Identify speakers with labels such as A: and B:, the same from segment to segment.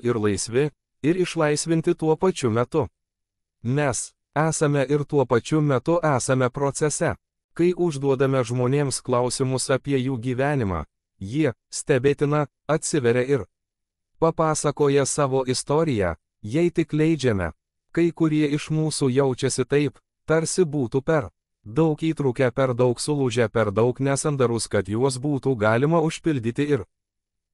A: ir laisvi, ir išlaisvinti tuo pačiu metu. Mes esame ir tuo pačiu metu esame procese. Kai užduodame žmonėms klausimus apie jų gyvenimą, jie, stebėtina, atsiveria ir papasakoja savo istoriją, jei tik leidžiame. Kai kurie iš mūsų jaučiasi taip, tarsi būtų per daug įtrūkę, per daug sulūžę, per daug nesandarus, kad juos būtų galima užpildyti ir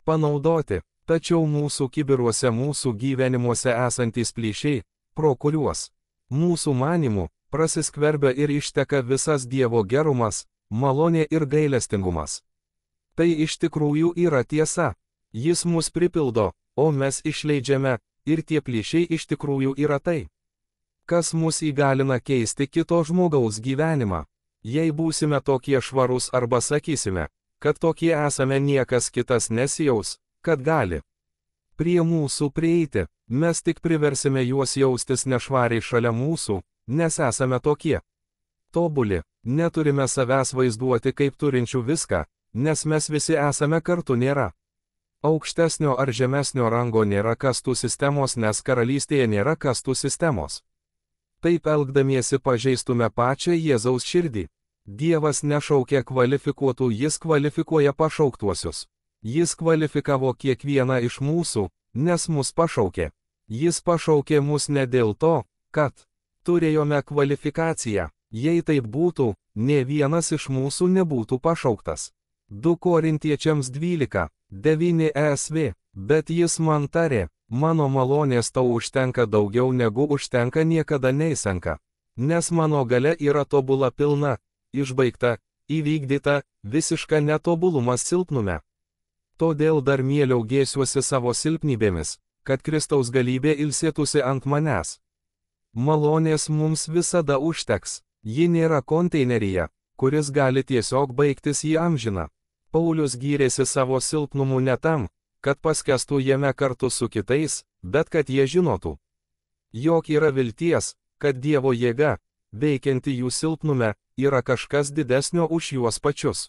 A: panaudoti. Tačiau mūsų kibiruose, mūsų gyvenimuose esantys plyšiai, pro kuriuos mūsų manimų prasiskverbia ir išteka visas Dievo gerumas, malonė ir gailestingumas. Tai iš tikrųjų yra tiesa. Jis mus pripildo, o mes išleidžiame, ir tie plyšiai iš tikrųjų yra tai, kas mus įgalina keisti kito žmogaus gyvenimą. Jei būsime tokie švarūs arba sakysime, kad tokie esame, niekas kitas nesijaus, kad gali prie mūsų prieiti, mes tik priversime juos jaustis nešvariai šalia mūsų, nes esame tokie tobuli, neturime savęs vaizduoti kaip turinčių viską, nes mes visi esame kartu. Nėra aukštesnio ar žemesnio rango, nėra kastų sistemos, nes karalystėje nėra kastų sistemos. Taip elgdamiesi pažeistume pačią Jėzaus širdį. Dievas nešaukia kvalifikuotų, jis kvalifikuoja pašauktuosius. Jis kvalifikavo kiekvieną iš mūsų, nes mus pašaukė. Jis pašaukė mus ne dėl to, kad turėjome kvalifikaciją. Jei taip būtų, nė vienas iš mūsų nebūtų pašauktas. 2 Korintiečiams 12:9 ESV. Bet jis man tarė, mano malonės tau užtenka daugiau negu užtenka, niekada neįsenka. Nes mano galia yra tobula, pilna, išbaigta, įvykdyta, visiška netobulumas silpnume. Todėl dar mieliau gėsiuosi savo silpnybėmis, kad Kristaus galybė ilsėtųsi ant manęs. Malonės mums visada užteks. Ji nėra konteineryje, kuris gali tiesiog baigtis į amžiną. Paulius gyrėsi savo silpnumu ne tam, kad paskestų jame kartu su kitais, bet kad jie žinotų, jog yra vilties, kad Dievo jėga, veikianti jų silpnume, yra kažkas didesnio už juos pačius.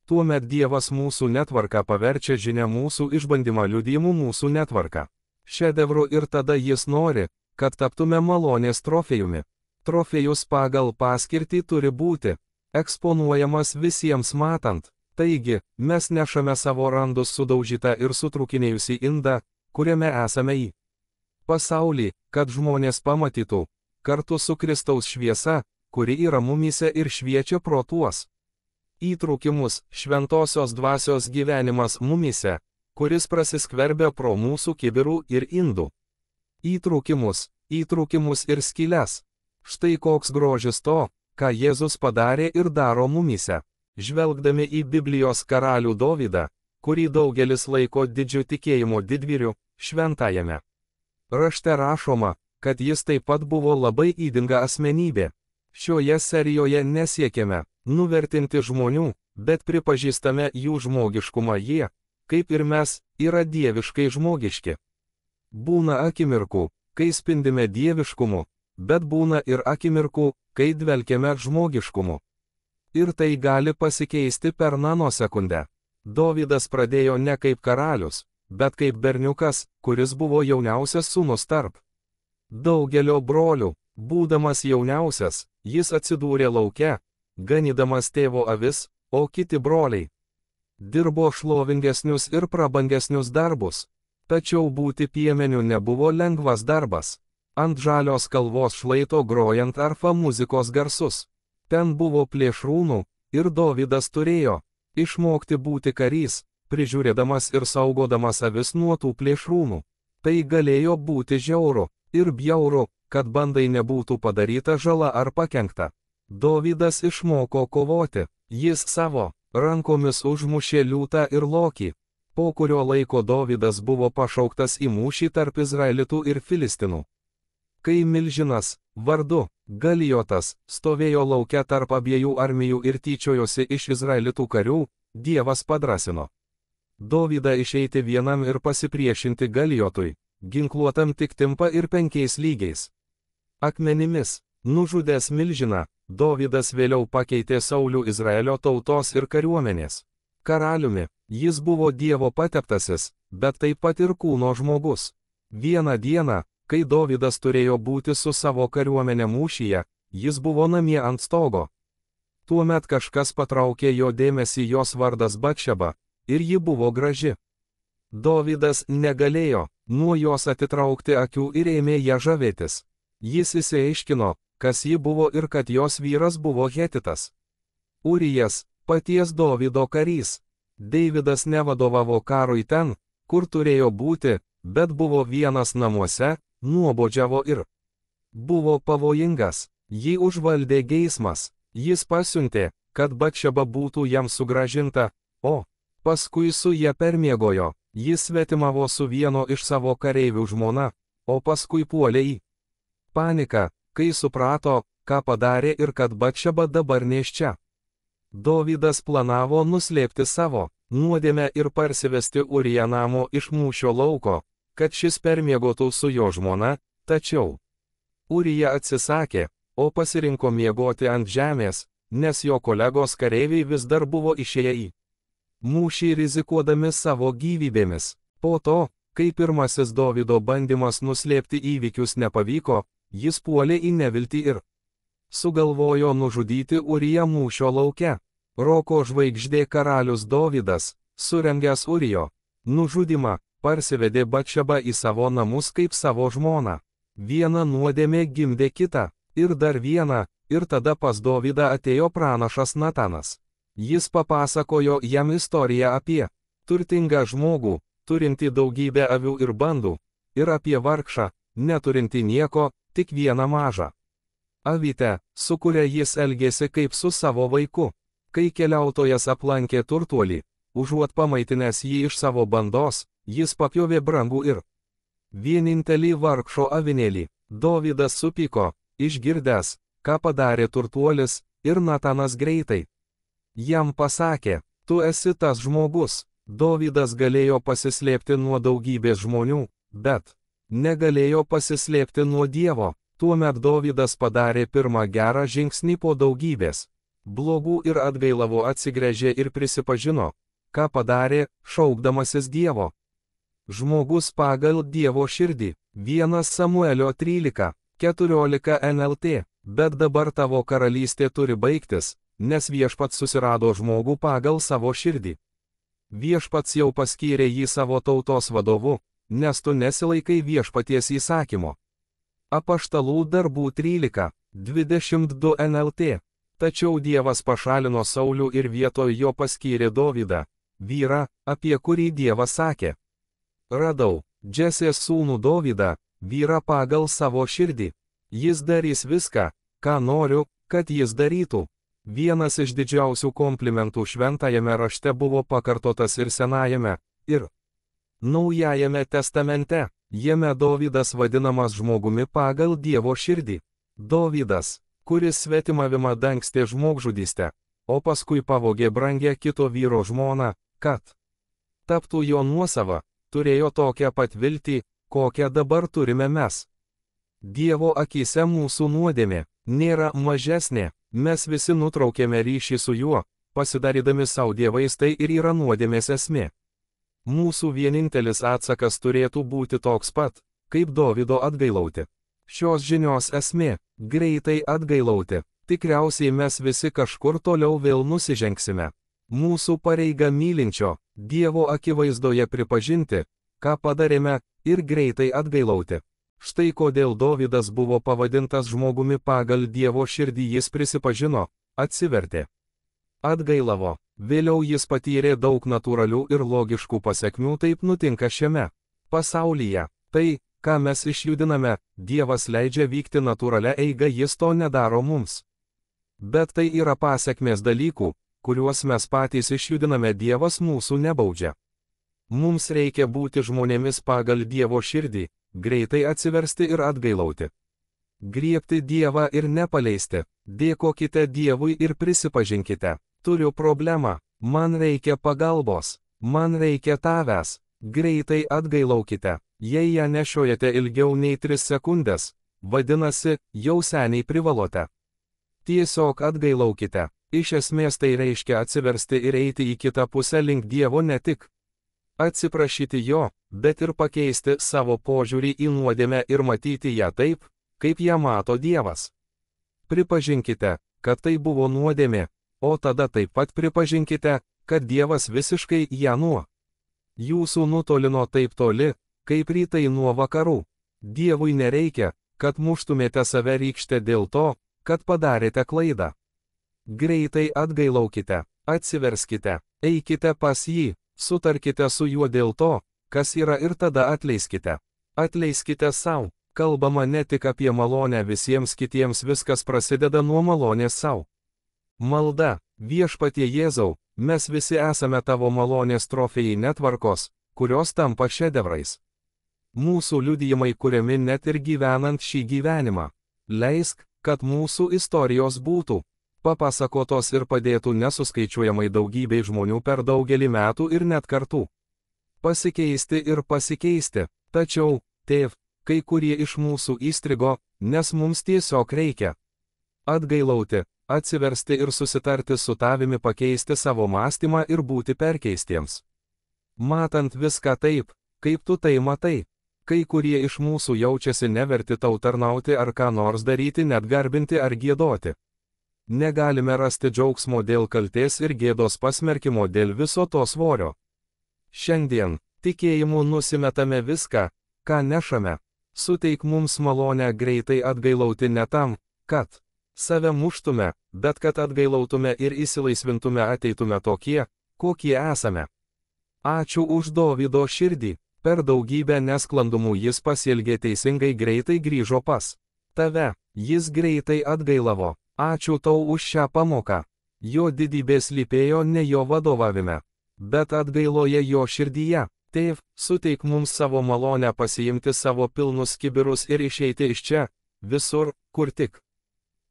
A: Tuomet Dievas mūsų netvarką paverčia žinia, mūsų išbandymą liudijimu, mūsų netvarką šedevru, ir tada jis nori, kad taptume malonės trofėjumi. Trofėjus pagal paskirtį turi būti eksponuojamas visiems matant. Taigi, mes nešame savo randus sudaužytą ir sutrukinėjusį indą, kuriame esame į pasaulį, kad žmonės pamatytų, kartu su Kristaus šviesa, kuri yra mumyse ir šviečia pro tuos įtrūkimus, šventosios dvasios gyvenimas mumyse, kuris prasiskverbia pro mūsų kibirų ir indų įtrūkimus ir skyles. Štai koks grožis to, ką Jėzus padarė ir daro mumyse. Žvelgdami į Biblijos karalių Dovydą, kurį daugelis laiko didžiu tikėjimo didvyriu, šventajame rašte rašoma, kad jis taip pat buvo labai ydinga asmenybė. Šioje serijoje nesiekėme nuvertinti žmonių, bet pripažįstame jų žmogiškumą. Jie, kaip ir mes, yra dieviškai žmogiški. Būna akimirkų, kai spindime dieviškumu, bet būna ir akimirkų, kai dvelkiame žmogiškumu. Ir tai gali pasikeisti per nanosekundę. Dovydas pradėjo ne kaip karalius, bet kaip berniukas, kuris buvo jauniausias sūnus tarp daugelio brolių. Būdamas jauniausias, jis atsidūrė lauke, ganydamas tėvo avis, o kiti broliai dirbo šlovingesnius ir prabangesnius darbus. Tačiau būti piemeniu nebuvo lengvas darbas. Ant žalios kalvos šlaito grojant arfa muzikos garsus. Ten buvo plėšrūnų, ir Dovydas turėjo išmokti būti karys, prižiūrėdamas ir saugodamas avis nuo tų plėšrūnų. Tai galėjo būti žiauru ir bjauru, kad bandai nebūtų padaryta žala ar pakenkta. Dovydas išmoko kovoti. Jis savo rankomis užmušė liūtą ir lokį. Po kurio laiko Dovydas buvo pašauktas į mūšį tarp izraelitų ir filistinų. Kai milžinas, vardu Galijotas, stovėjo lauke tarp abiejų armijų ir tyčiojosi iš izraelitų karių, Dievas padrasino Dovydą išeiti vienam ir pasipriešinti Galijotui, ginkluotam tik timpa ir 5 lygiais akmenimis. Nužudęs milžiną, Dovydas vėliau pakeitė Saulį Izraelio tautos ir kariuomenės karaliumi. Jis buvo Dievo pateptasis, bet taip pat ir kūno žmogus. Vieną dieną, kai Dovydas turėjo būti su savo kariuomenė mūšyje, jis buvo namie ant stogo. Tuomet kažkas patraukė jo dėmesį, jos vardas Batšeba, ir ji buvo graži. Dovydas negalėjo nuo jos atitraukti akių ir ėmė ją žavėtis. Jis išsiaiškino, kas ji buvo ir kad jos vyras buvo Hetitas. Urijas, paties Dovydo karys. Deividas nevadovavo karui ten, kur turėjo būti, bet buvo vienas namuose, nuobodžiavo ir buvo pavojingas. Jį užvaldė geismas. Jis pasiuntė, kad Batšeba būtų jam sugrąžinta, o paskui su ja permiegojo. Jis svetimavo su vieno iš savo kareivių žmona, o paskui puolė į paniką, kai suprato, ką padarė ir kad Batšeba dabar nėščia. Dovydas planavo nuslėpti savo nuodėmę ir parsivesti Uriją namo iš mūšio lauko, kad šis permiegotų su jo žmona, tačiau Urija atsisakė, o pasirinko miegoti ant žemės, nes jo kolegos kareiviai vis dar buvo išėję į mūšį rizikuodami savo gyvybėmis. Po to, kai pirmasis Dovydo bandymas nuslėpti įvykius nepavyko, jis puolė į neviltį ir sugalvojo nužudyti Uriją mūšio lauke. Roko žvaigždė karalius Dovydas, surengęs Urijo nužudymą, parsivedė Batšebą į savo namus kaip savo žmoną. Viena nuodėmė gimdė kitą, ir dar vieną, ir tada pas Dovydą atėjo pranašas Natanas. Jis papasakojo jam istoriją apie turtingą žmogų, turintį daugybę avių ir bandų, ir apie vargšą, neturintį nieko, tik vieną mažą avytę, su kuria jis elgėsi kaip su savo vaiku. Kai keliautojas aplankė turtuolį, užuot pamaitinęs jį iš savo bandos, jis papjovė brangų ir vienintelį vargšo avinėlį. Dovydas supyko, išgirdęs, ką padarė turtuolis, ir Natanas greitai jam pasakė, tu esi tas žmogus. Dovydas galėjo pasislėpti nuo daugybės žmonių, bet negalėjo pasislėpti nuo Dievo. Tuomet Dovydas padarė pirmą gerą žingsnį po daugybės blogų ir atgailavo, atsigręžė ir prisipažino, ką padarė, šaukdamasis Dievo. Žmogus pagal Dievo širdį. 1 Samuelio 13:14 NLT. Bet dabar tavo karalystė turi baigtis, nes viešpats susirado žmogų pagal savo širdį. Viešpats jau paskyrė jį savo tautos vadovu, nes tu nesilaikai viešpaties įsakymo. Apaštalų darbų 13:22 NLT. Tačiau Dievas pašalino Saulių ir vietoj jo paskyrė Dovydą, vyrą, apie kurį Dievas sakė: radau Džesės sūnų Dovydą, vyrą pagal savo širdį. Jis darys viską, ką noriu, kad jis darytų. Vienas iš didžiausių komplimentų šventajame rašte buvo pakartotas ir Senajame, ir Naujajame testamente. Jame Dovydas vadinamas žmogumi pagal Dievo širdį. Dovydas, kuris svetimavimą dangstė žmogžudystę, o paskui pavogė brangę kito vyro žmoną, kad taptų jo nuosava, turėjo tokią pat viltį, kokią dabar turime mes. Dievo akyse mūsų nuodėmė nėra mažesnė, mes visi nutraukėme ryšį su juo, pasidarydami savo dievais, tai ir yra nuodėmės esmė. Mūsų vienintelis atsakas turėtų būti toks pat, kaip Dovydo atgailauti. Šios žinios esmė - greitai atgailauti. Tikriausiai mes visi kažkur toliau vėl nusižengsime. Mūsų pareiga mylinčio Dievo akivaizdoje pripažinti, ką padarėme, ir greitai atgailauti. Štai kodėl Dovydas buvo pavadintas žmogumi pagal Dievo širdį. Jis prisipažino, atsivertė, atgailavo. Vėliau jis patyrė daug natūralių ir logiškų pasekmių. Taip nutinka šiame pasaulyje. Tai, ką mes išjudiname, Dievas leidžia vykti natūralia eiga, jis to nedaro mums. Bet tai yra pasekmės dalykų, kuriuos mes patys išjudiname, Dievas mūsų nebaudžia. Mums reikia būti žmonėmis pagal Dievo širdį, greitai atsiversti ir atgailauti. Griebti Dievą ir nepaleisti. Dėkokite Dievui ir prisipažinkite: turiu problemą, man reikia pagalbos, man reikia tavęs. Greitai atgailaukite. Jei ją nešiojate ilgiau nei 3 sekundės, vadinasi, jau seniai privalote. Tiesiog atgailaukite. Iš esmės tai reiškia atsiversti ir eiti į kitą pusę link Dievo, ne tik atsiprašyti jo, bet ir pakeisti savo požiūrį į nuodėmę ir matyti ją taip, kaip ją mato Dievas. Pripažinkite, kad tai buvo nuodėmė, o tada taip pat pripažinkite, kad Dievas visiškai ją nuo jūsų nutolino taip toli, kaip rytai nuo vakarų. Dievui nereikia, kad muštumėte save rykšte dėl to, kad padarėte klaidą. Greitai atgailaukite, atsiverskite, eikite pas jį, sutarkite su juo dėl to, kas yra ir tada atleiskite. Atleiskite savo. Kalbama ne tik apie malonę visiems kitiems, viskas prasideda nuo malonės savo. Malda, Viešpatie Jėzau, mes visi esame tavo malonės trofėjai netvarkos, kurios tampa šedevrais. Mūsų liudijimai kuriami net ir gyvenant šį gyvenimą. Leisk, kad mūsų istorijos būtų papasakotos ir padėtų nesuskaičiuojamai daugybei žmonių per daugelį metų ir net kartų. Pasikeisti ir pasikeisti, tačiau, tėv, kai kurie iš mūsų įstrigo, nes mums tiesiog reikia atgailauti, atsiversti ir susitarti su tavimi, pakeisti savo mąstymą ir būti perkeistiems. Matant viską taip, kaip tu tai matai, kai kurie iš mūsų jaučiasi neverti tau tarnauti ar ką nors daryti, net garbinti ar giedoti. Negalime rasti džiaugsmo dėl kaltės ir gėdos pasmerkimo dėl viso to svorio. Šiandien, tikėjimu nusimetame viską, ką nešame. Suteik mums malonę greitai atgailauti ne tam, kad save muštume, bet kad atgailautume ir įsilaisvintume, ateitume tokie, kokie esame. Ačiū už Dovydo širdį. Per daugybę nesklandumų jis pasielgė teisingai, greitai grįžo pas tave. Jis greitai atgailavo. Ačiū tau už šią pamoką. Jo didybė slypėjo ne jo vadovavime, bet atgailoje jo širdyje. Tėv, suteik mums savo malonę pasiimti savo pilnus kibirus ir išeiti iš čia, visur, kur tik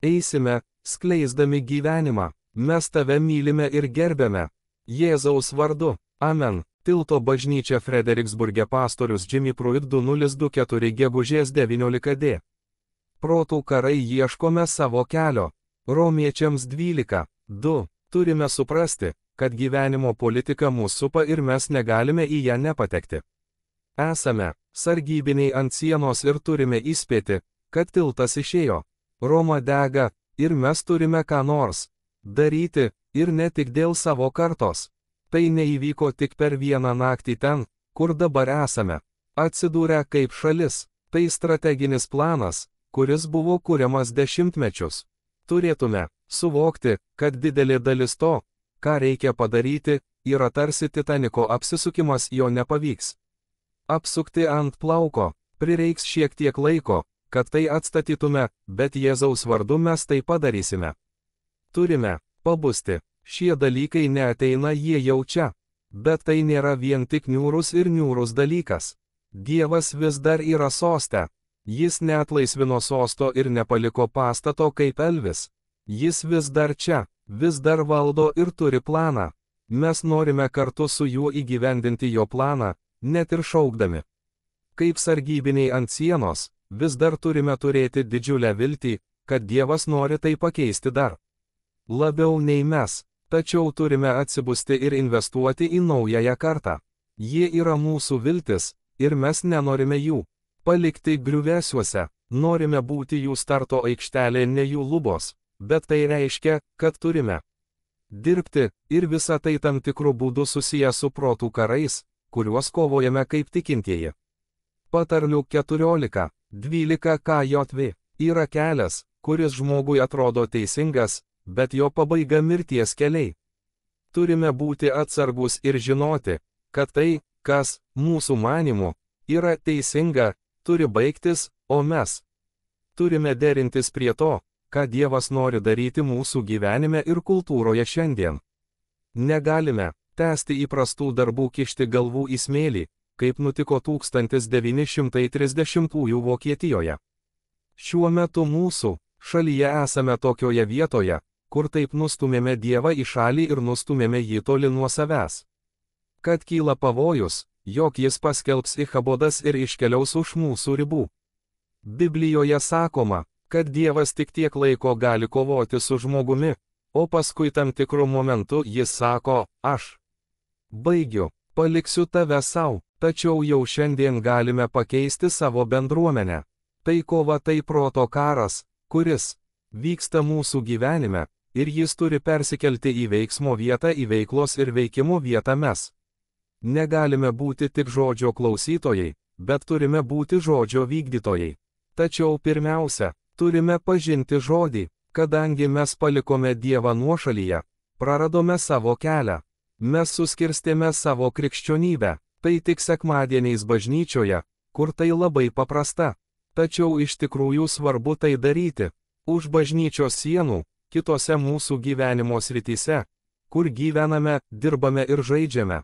A: eisime, skleisdami gyvenimą. Mes tave mylime ir gerbėme. Jėzaus vardu. Amen. Tilto bažnyčia, Frederiksburge, pastorius Jimmy Pruitt 2024 gegužės 19 d. Protų karai, ieškome savo kelio. Romiečiams 12:2. Turime suprasti, kad gyvenimo politika mūsų supa ir mes negalime į ją nepatekti. Esame sargybiniai ant sienos ir turime įspėti, kad tiltas išėjo. Roma dega, ir mes turime ką nors daryti, ir ne tik dėl savo kartos. Tai neįvyko tik per vieną naktį ten, kur dabar esame. Atsidūrę kaip šalis, tai strateginis planas, kuris buvo kuriamas dešimtmečius. Turėtume suvokti, kad didelė dalis to, ką reikia padaryti, yra tarsi Titaniko apsisukimas, jo nepavyks apsukti ant plauko. Prireiks šiek tiek laiko, kad tai atstatytume, bet Jėzaus vardu mes tai padarysime. Turime pabusti. Šie dalykai neateina, jie jau čia. Bet tai nėra vien tik niūrus dalykas. Dievas vis dar yra soste. Jis neatlaisvino sosto ir nepaliko pastato kaip Elvis. Jis vis dar čia, vis dar valdo ir turi planą. Mes norime kartu su juo įgyvendinti jo planą, net ir šaukdami. Kaip sargybiniai ant sienos, vis dar turime turėti didžiulę viltį, kad Dievas nori tai pakeisti dar labiau nei mes. Tačiau turime atsibusti ir investuoti į naująją kartą. Jie yra mūsų viltis, ir mes nenorime jų palikti griuvėsiuose. Norime būti jų starto aikštelė, ne jų lubos, bet tai reiškia, kad turime dirbti, ir visa tai tam tikrų būdų susiję su protų karais, kuriuos kovojame kaip tikintieji. Patarlių 14:12 KJV. Yra kelias, kuris žmogui atrodo teisingas, bet jo pabaiga mirties keliai. Turime būti atsargus ir žinoti, kad tai, kas, mūsų manimu, yra teisinga, turi baigtis, o mes turime derintis prie to, ką Dievas nori daryti mūsų gyvenime ir kultūroje šiandien. Negalime tęsti įprastų darbų, kišti galvų į smėlį, kaip nutiko 1930 Vokietijoje. Šiuo metu mūsų šalyje esame tokioje vietoje, kur taip nustumėme Dievą į šalį ir nustumėme jį toli nuo savęs. Kad kyla pavojus, jog jis paskelbs Ichabodas ir iškeliaus už mūsų ribų. Biblijoje sakoma, kad Dievas tik tiek laiko gali kovoti su žmogumi, o paskui tam tikru momentu jis sako, aš baigiu. Paliksiu tave savo, tačiau jau šiandien galime pakeisti savo bendruomenę. Tai kova, tai proto karas, kuris vyksta mūsų gyvenime, ir jis turi persikelti į veiksmo vietą, į veiklos ir veikimo vietą mes. Negalime būti tik žodžio klausytojai, bet turime būti žodžio vykdytojai. Tačiau pirmiausia, turime pažinti žodį, kadangi mes palikome Dievą nuošalyje, praradome savo kelią. Mes suskirstėme savo krikščionybę, tai tik sekmadieniais bažnyčioje, kur tai labai paprasta. Tačiau iš tikrųjų svarbu tai daryti. Už bažnyčios sienų, kitose mūsų gyvenimo srityse, kur gyvename, dirbame ir žaidžiame.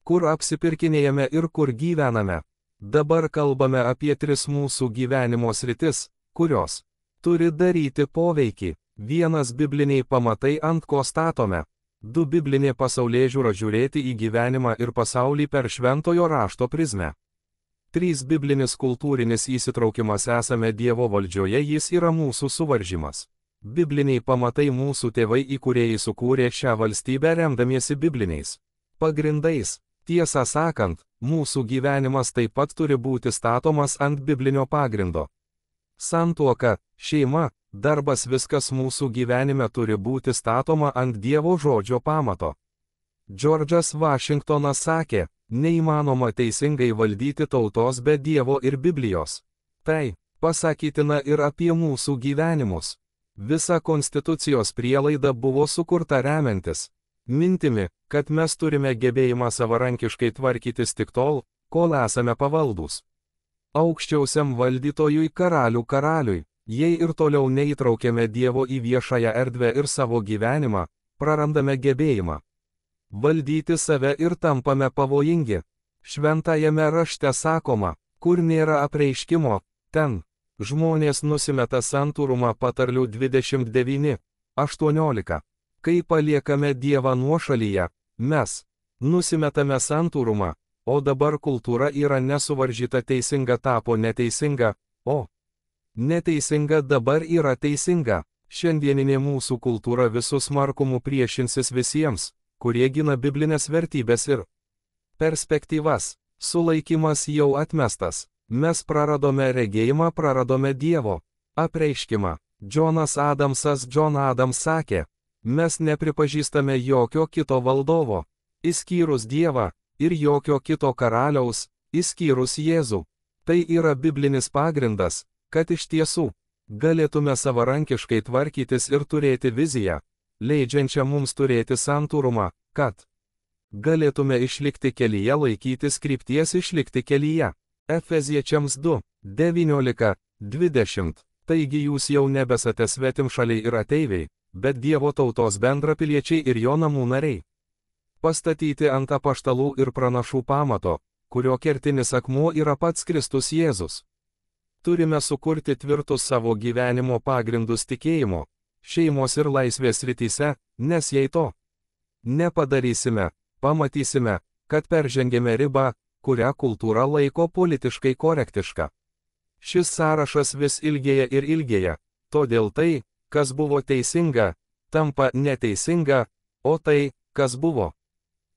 A: Kur apsipirkinėjame ir kur gyvename. Dabar kalbame apie 3 mūsų gyvenimo sritis, kurios turi daryti poveikį. 1 bibliniai pamatai, ant ko statome. 2 biblinė pasaulėžiūra, žiūrėti į gyvenimą ir pasaulį per šventojo rašto prizmę. 3 biblinis kultūrinis įsitraukimas, esame Dievo valdžioje, jis yra mūsų suvaržymas. Bibliniai pamatai, mūsų tėvai įkūrėjai sukūrė šią valstybę remdamiesi bibliniais pagrindais. Tiesą sakant, mūsų gyvenimas taip pat turi būti statomas ant biblinio pagrindo. Santuoka, šeima, darbas, viskas mūsų gyvenime turi būti statoma ant Dievo žodžio pamato. Džordžas Vašingtonas sakė, neįmanoma teisingai valdyti tautos be Dievo ir Biblijos. Tai pasakytina ir apie mūsų gyvenimus. Visa konstitucijos prielaida buvo sukurta remiantis mintimi, kad mes turime gebėjimą savarankiškai tvarkytis tik tol, kol esame pavaldūs aukščiausiam valdytojui, karaliui. Jei ir toliau neįtraukiame Dievo į viešąją erdvę ir savo gyvenimą, prarandame gebėjimą valdyti save ir tampame pavojingi. Šventajame rašte sakoma, kur nėra apreiškimo, ten žmonės nusimeta santūrumą, Patarlių 29:18. Kai paliekame Dievą nuošalyje, mes nusimetame santūrumą, o dabar kultūra yra nesuvaržyta, teisinga tapo neteisinga, o neteisinga dabar yra teisinga. Šiandieninė mūsų kultūra visų smarkumų priešinsis visiems, kurie gina biblinės vertybės ir perspektyvas. Sulaikimas jau atmestas. Mes praradome regėjimą, praradome Dievo apreiškimą. John Adams sakė, mes nepripažįstame jokio kito valdovo, išskyrus Dievą, ir jokio kito karaliaus, išskyrus Jėzų. Tai yra biblinis pagrindas, kad iš tiesų galėtume savarankiškai tvarkytis ir turėti viziją, leidžiančią mums turėti santūrumą, kad galėtume išlikti kelyje, laikytis krypties, išlikti kelyje. Efeziečiams 2:19-20. Taigi jūs jau nebesate svetimšaliai ir ateiviai, bet Dievo tautos bendrapiliečiai ir jo namų nariai. Pastatyti ant apaštalų ir pranašų pamato, kurio kertinis akmuo yra pats Kristus Jėzus. Turime sukurti tvirtus savo gyvenimo pagrindus tikėjimo, šeimos ir laisvės srityse, nes jei to nepadarysime, pamatysime, kad peržengėme ribą, kurią kultūra laiko politiškai korektiška. Šis sąrašas vis ilgėja ir ilgėja, todėl tai, kas buvo teisinga, tampa neteisinga, o tai, kas buvo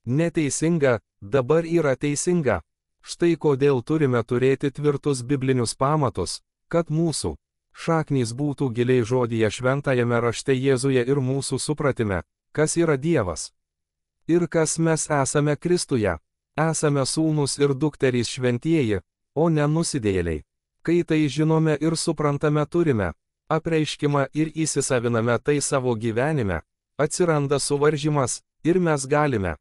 A: neteisinga, dabar yra teisinga. Štai kodėl turime turėti tvirtus biblinius pamatus, kad mūsų šaknys būtų giliai žodyje, šventajame rašte, Jėzuje ir mūsų supratime, kas yra Dievas ir kas mes esame Kristuje. Esame sūnus ir dukterys šventieji, o ne nusidėjėliai. Kai tai žinome ir suprantame, turime apreiškimą ir įsisaviname tai savo gyvenime, atsiranda suvaržymas ir mes galime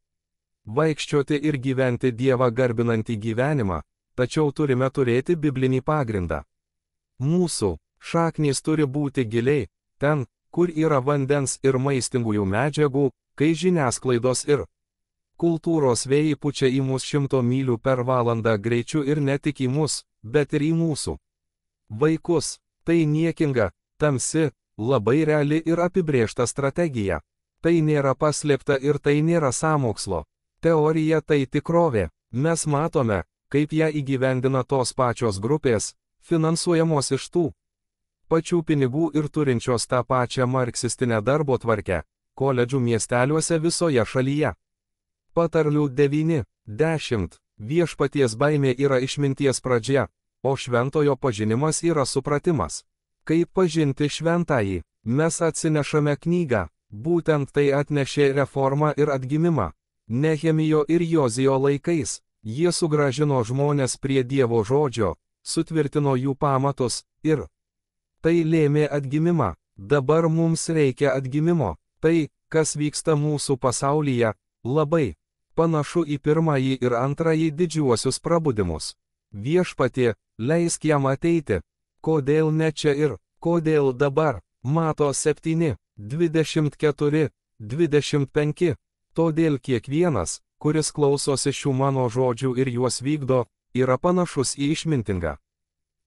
A: vaikščioti ir gyventi Dievą garbinantį gyvenimą, tačiau turime turėti biblinį pagrindą. Mūsų šaknys turi būti giliai, ten, kur yra vandens ir maistingųjų medžiagų, kai žiniasklaidos ir kultūros vėjai pučia į mus 100 mylių per valandą greičiu ir ne tik į mus, bet ir į mūsų vaikus. Tai niekinga, tamsi, labai reali ir apibrėžta strategija. Tai nėra paslėpta ir tai nėra sąmokslo teorija, tai tikrovė. Mes matome, kaip ją įgyvendina tos pačios grupės, finansuojamos iš tų pačių pinigų ir turinčios tą pačią marksistinę darbotvarkę, koledžų miesteliuose visoje šalyje. Patarlių 9, 10. Viešpaties baimė yra išminties pradžia, o šventojo pažinimas yra supratimas. Kaip pažinti šventąjį? Mes atsinešame knygą, būtent tai atnešė reformą ir atgimimą. Nehemijo ir Jozijo laikais jie sugrąžino žmones prie Dievo žodžio, sutvirtino jų pamatus ir tai lėmė atgimimą. Dabar mums reikia atgimimo. Tai, kas vyksta mūsų pasaulyje, labai panašu į pirmąjį ir antrąjį didžiuosius prabudimus. Viešpatie, leisk jam ateiti. Kodėl ne čia ir kodėl dabar? Mato 7, 24, 25. Todėl kiekvienas, kuris klausosi šių mano žodžių ir juos vykdo, yra panašus į išmintingą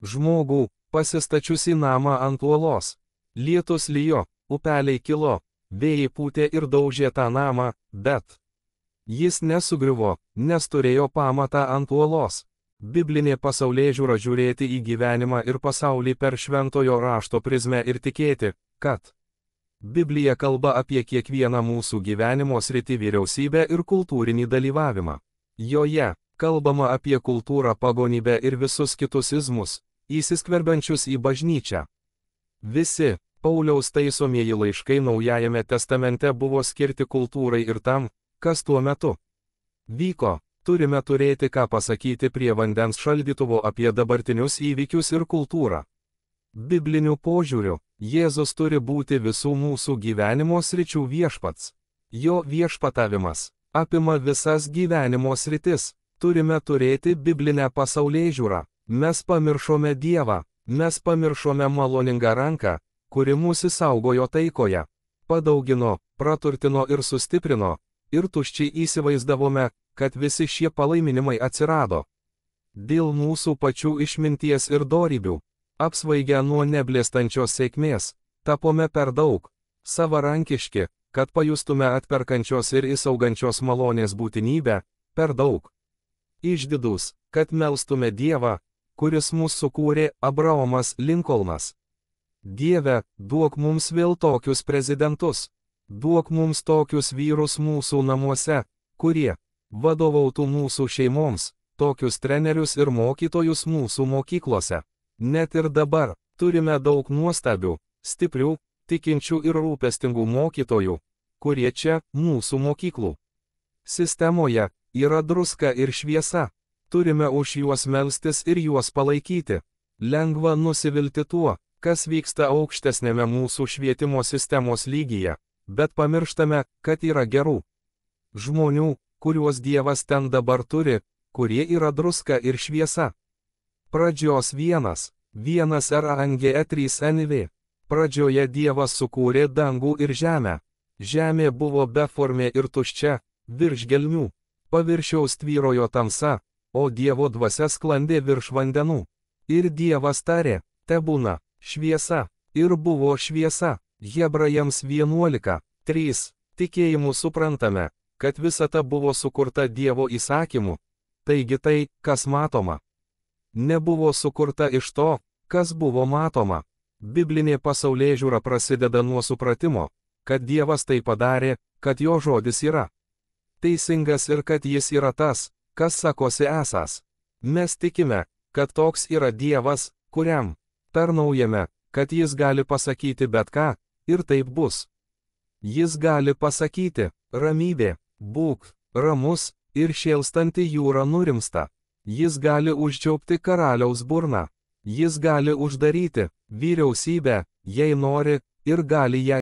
A: žmogų, pasistačiusi namą ant uolos. Lietus lijo, upeliai kilo, vėjai pūtė ir daužė tą namą, bet jis nesugriuvo, nes turėjo pamatą ant uolos. Biblinė pasaulėžiūra žiūrėti į gyvenimą ir pasaulį per šventojo rašto prizmę ir tikėti, kad Biblija kalba apie kiekvieną mūsų gyvenimo sritį, vyriausybę ir kultūrinį dalyvavimą. Joje kalbama apie kultūrą, pagonybę ir visus kitus izmus, įsiskverbiančius į bažnyčią. Visi Pauliaus taisomieji laiškai Naujajame testamente buvo skirti kultūrai ir tam, kas tuo metu vyko. Turime turėti ką pasakyti prie vandens šaldytuvo apie dabartinius įvykius ir kultūrą. Bibliniu požiūriu, Jėzus turi būti visų mūsų gyvenimo sričių viešpats. Jo viešpatavimas apima visas gyvenimo sritis. Turime turėti biblinę pasaulėžiūrą. Mes pamiršome Dievą, mes pamiršome maloningą ranką, kuri mūsų saugojo taikoje, padaugino, praturtino ir sustiprino, ir tuščiai įsivaizdavome, kad visi šie palaiminimai atsirado dėl mūsų pačių išminties ir dorybių. Apsvaigę nuo neblėstančios sėkmės, tapome per daug savarankiški, kad pajustume atperkančios ir įsaugančios malonės būtinybę, per daug išdidūs, kad melstume Dievą, kuris mus sukūrė. Abraomas Linkolnas. Dieve, duok mums vėl tokius prezidentus, duok mums tokius vyrus mūsų namuose, kurie vadovautų mūsų šeimoms, tokius trenerius ir mokytojus mūsų mokyklose. Net ir dabar turime daug nuostabių, stiprių, tikinčių ir rūpestingų mokytojų, kurie čia mūsų mokyklų sistemoje yra druska ir šviesa. Turime už juos melstis ir juos palaikyti. Lengva nusivilti tuo, kas vyksta aukštesnėme mūsų švietimo sistemos lygyje, bet pamirštame, kad yra gerų žmonių, kuriuos Dievas ten dabar turi, kurie yra druska ir šviesa. Pradžios 1 Range 3 NV. Pradžioje Dievas sukūrė dangų ir žemę. Žemė buvo beformė ir tuščia, virš gelmių. Paviršiaus tvyrojo tamsa, o Dievo dvasia sklandė virš vandenų. Ir Dievas tarė, tebūna šviesa, ir buvo šviesa. Hebrajams 11:3. Tikėjimu suprantame, kad visata buvo sukurta Dievo įsakymu. Taigi tai, kas matoma, nebuvo sukurta iš to, kas buvo matoma. Biblinė pasaulėžiūra prasideda nuo supratimo, kad Dievas tai padarė, kad jo žodis yra teisingas ir kad jis yra tas, kas sakosi esąs. Mes tikime, kad toks yra Dievas, kuriam tarnaujame, kad jis gali pasakyti bet ką, ir taip bus. Jis gali pasakyti, ramybė, būk ramus, ir šėlstanti jūra nurimsta. Jis gali užčiaupti karaliaus burną. Jis gali uždaryti vyriausybę, jei nori, ir gali ją